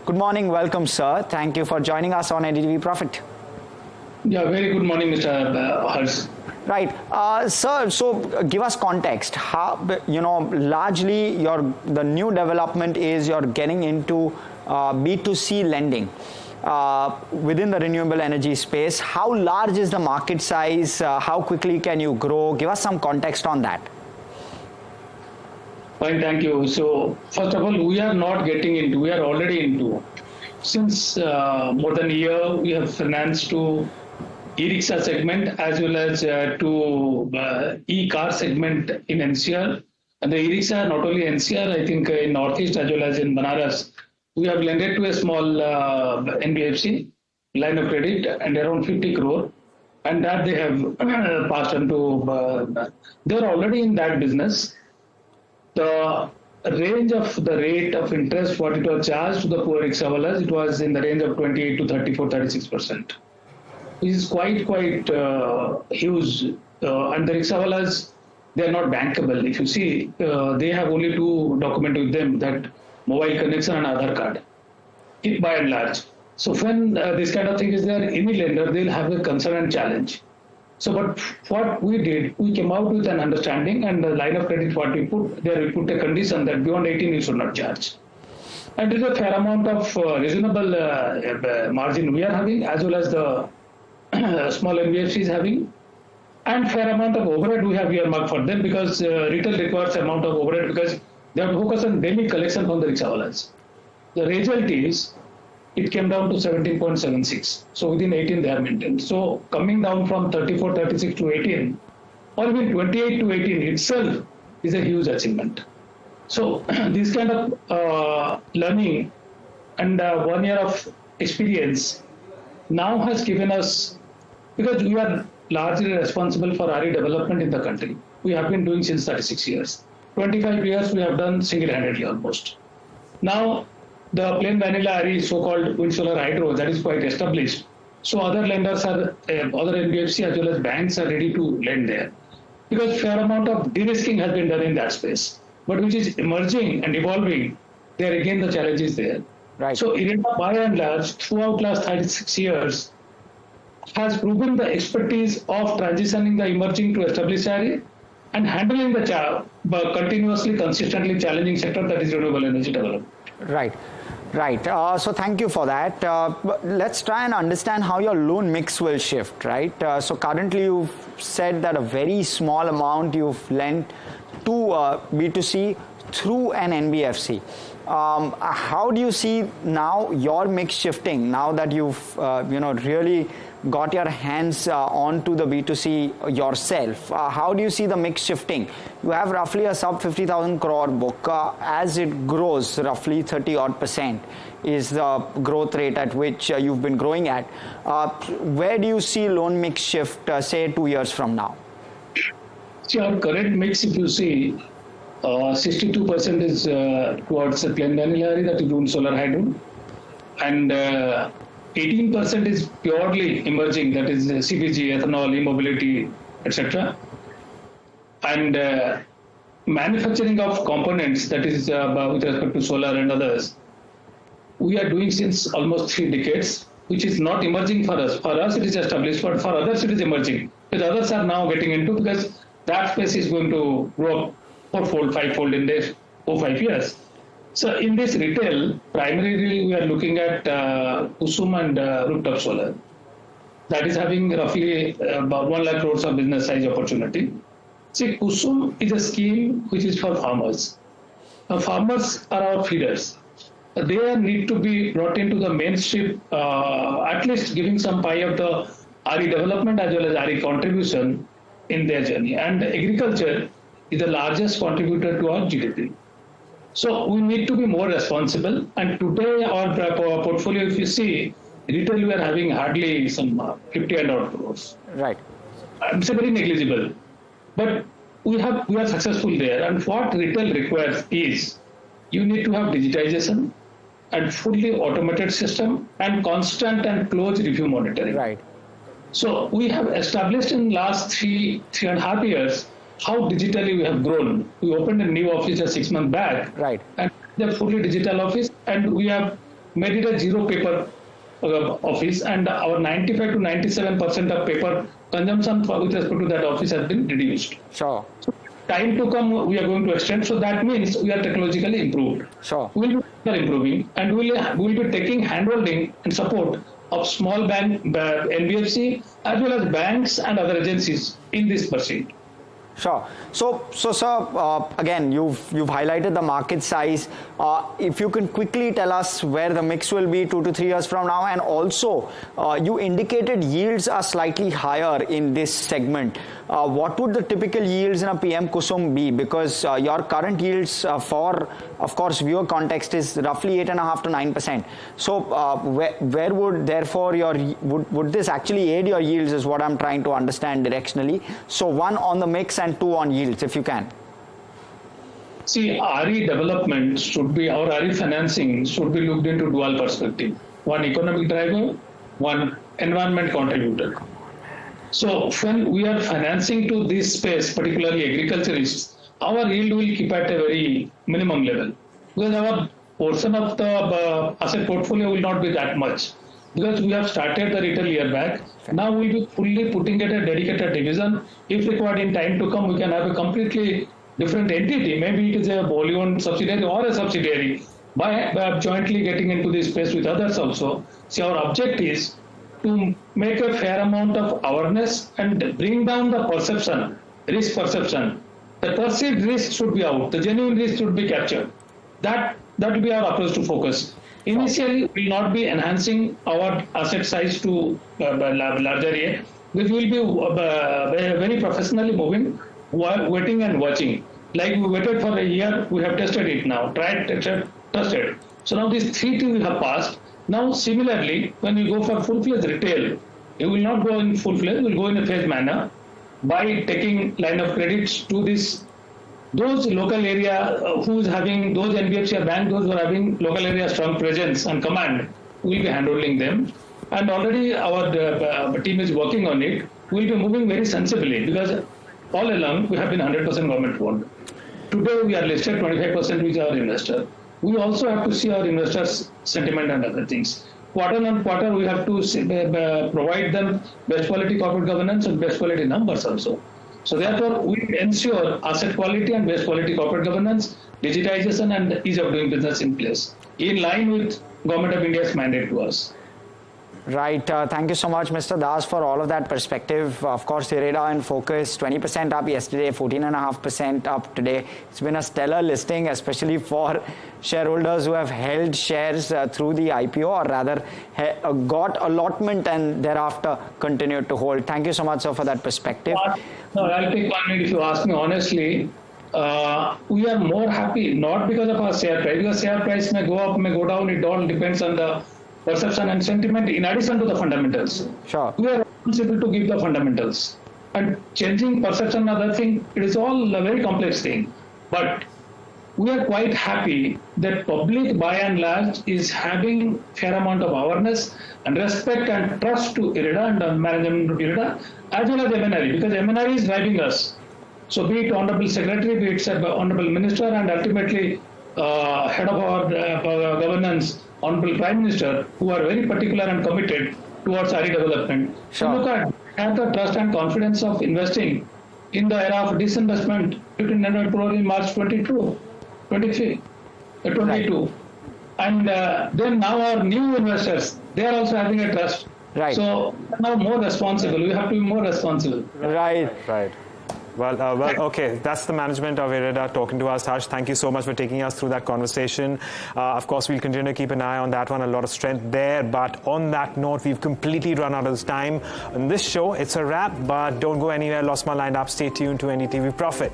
Good morning, welcome sir. Thank you for joining us on NDTV Profit. Yeah, very good morning, Mr. Hersh. Right, sir. So give us context. How, largely the new development is you're getting into B2C lending within the renewable energy space. How large is the market size? How quickly can you grow? Give us some context on that. Fine, thank you. So first of all, we are not getting into. We are already into. Since more than a year, we have financed to e-rickshaw segment as well as to e-car segment in NCR. And the e-rickshaw, not only NCR, I think in Northeast as well as in Banaras, we have lended to a small NBFC line of credit and around 50 crore. And that they have passed on to, they're already in that business. The range of the rate of interest, what it was charged to the poor rickshawalas, it was in the range of 28 to 34, 36%. Is quite huge, and the rickshawalas, they are not bankable. If you see, they have only two documents with them, that mobile connection and Aadhaar card, by and large. So when this kind of thing is there, any lender, they'll have a concern and challenge. So but what we did, we came out with an understanding, and the line of credit what we put, there we put a condition that beyond 18 you should not charge. And there is a fair amount of reasonable margin we are having, as well as the small NBFC is having, and fair amount of overhead we have earmarked for them, because retail requires amount of overhead because they have to focus on daily collection from the rickshawalas. The result is it came down to 17.76. So within 18 they have maintained. So coming down from 34, 36 to 18, or even 28 to 18 itself is a huge achievement. So this kind of learning and 1 year of experience now has given us, because we are largely responsible for RE development in the country. We have been doing since 36 years. 25 years we have done single-handedly almost. Now the plain vanilla RE, so-called wind solar hydro, that is quite established. So other lenders are, other NBFC as well as banks are ready to lend there. Because fair amount of de-risking has been done in that space. But which is emerging and evolving, there again the challenge is there. Right. So IREDA by and large, throughout last 36 years, has proven the expertise of transitioning the emerging to established RE and handling the continuously, consistently challenging sector that is renewable energy development. Right. Right. So thank you for that. Let's try and understand how your loan mix will shift, right? So currently you've said that a very small amount you've lent to B2C through an NBFC. How do you see now your mix shifting now that you've really got your hands onto the B2C yourself? How do you see the mix shifting? You have roughly a sub 50,000 crore book. As it grows, roughly 30 odd % is the growth rate at which you've been growing at. Where do you see loan mix shift, say 2 years from now? See, our current mix, if you see, 62% is towards the plain vanilla, that is wind solar hydro, and 18% is purely emerging, that is CBG, ethanol, e-mobility, etc. And manufacturing of components, that is with respect to solar and others, we are doing since almost 3 decades, which is not emerging for us. For us, it is established, but for others, it is emerging. Because others are now getting into, because that space is going to grow up 4-fold, 5-fold in the 4-5 years. So in this retail, primarily we are looking at Kusum and rooftop solar. That is having roughly about 1 lakh crores of business size opportunity. See, Kusum is a scheme which is for farmers. Farmers are our feeders. They need to be brought into the mainstream, at least giving some pie of the RE development as well as RE contribution in their journey. And agriculture is the largest contributor to our GDP. So we need to be more responsible. And today our portfolio, if you see, retail we are having hardly some 50 and odd crores. Right. It's a very negligible. But we are successful there. And what retail requires is you need to have digitization and fully automated system and constant and close review monitoring. Right. So we have established in last 3.5 years how digitally we have grown. We opened a new office 6 months back. Right. And the fully digital office, and we have made it a zero paper office, and our 95 to 97% of paper consumption with respect to that office has been reduced. Sure. So time to come, we are going to extend. So that means we are technologically improved. Sure. We will be improving, and we will be taking handholding and support of small bank, NBFC, as well as banks and other agencies in this pursuit. Sure. So sir, again, you've highlighted the market size. If you can quickly tell us where the mix will be 2 to 3 years from now, and also you indicated yields are slightly higher in this segment. What would the typical yields in a PM Kusum be? Because your current yields for, of course, viewer context is roughly 8.5 to 9%. So where would therefore would this actually aid your yields is what I'm trying to understand directionally. So one on the mix and two on yields, if you can. See, RE development should be, our RE financing should be looked into dual perspective. One economic driver, one environment contributor. So when we are financing to this space, particularly agriculturists, our yield will keep at a very minimum level, because our portion of the asset portfolio will not be that much, because we have started the retail year back. Now we'll be fully putting it a dedicated division. If required in time to come, we can have a completely different entity. Maybe it is a wholly owned subsidiary or a subsidiary, by jointly getting into this space with others also. See, our object is to make a fair amount of awareness and bring down the perception, risk perception. The perceived risk should be out. The genuine risk should be captured. That will be our approach to focus. Initially, we will not be enhancing our asset size to larger area. We will be very professionally moving, waiting and watching. Like we waited for a year, we have tested it now, tried, tested, trusted. So now these 3 things we have passed. Now similarly, when we go for full-fledged retail, you will not go in full-fledged, we will go in a phased manner by taking line of credits to this. Those local area who's having, those NBFC or bank, those who are having local area strong presence and command, we will be handling them. And already our team is working on it. We will be moving very sensibly, because all along we have been 100% government owned. Today we are listed 25% with our investor. We also have to see our investors' sentiment and other things. Quarter on quarter, we have to provide them best quality corporate governance and best quality numbers also. So therefore, we ensure asset quality and best quality corporate governance, digitization and ease of doing business in place, in line with Government of India's mandate to us. Right. Thank you so much, Mr. Das, for all of that perspective. Of course, IREDA in focus, 20% up yesterday, 14.5% up today. It's been a stellar listing, especially for shareholders who have held shares through the IPO, or rather got allotment and thereafter continued to hold. Thank you so much, sir, for that perspective. No, I'll take 1 minute. If you ask me honestly, we are more happy, not because of our share price, because share price may go up, may go down. It all depends on the perception and sentiment in addition to the fundamentals. Sure. We are responsible to give the fundamentals. And changing perception, another thing, it is all a very complex thing. But we are quite happy that public by and large is having fair amount of awareness and respect and trust to IREDA and the management of IREDA, as well as MNRE, because MNRE is driving us. So be it Honorable Secretary, be it Honorable Minister, and ultimately head of our governance, Honorable Prime Minister, who are very particular and committed towards RE development. Sure. So look at, have the trust and confidence of investing in the era of disinvestment between March 22. Right. And then now our new investors, they are also having a trust. Right. So now more responsible. We have to be more responsible. Right. Right. Well, okay. That's the management of IREDA talking to us. Harsh, thank you so much for taking us through that conversation. Of course, we'll continue to keep an eye on that one. A lot of strength there. But on that note, we've completely run out of time. On this show, it's a wrap. But don't go anywhere. Lost my lined up. Stay tuned to NDTV Profit.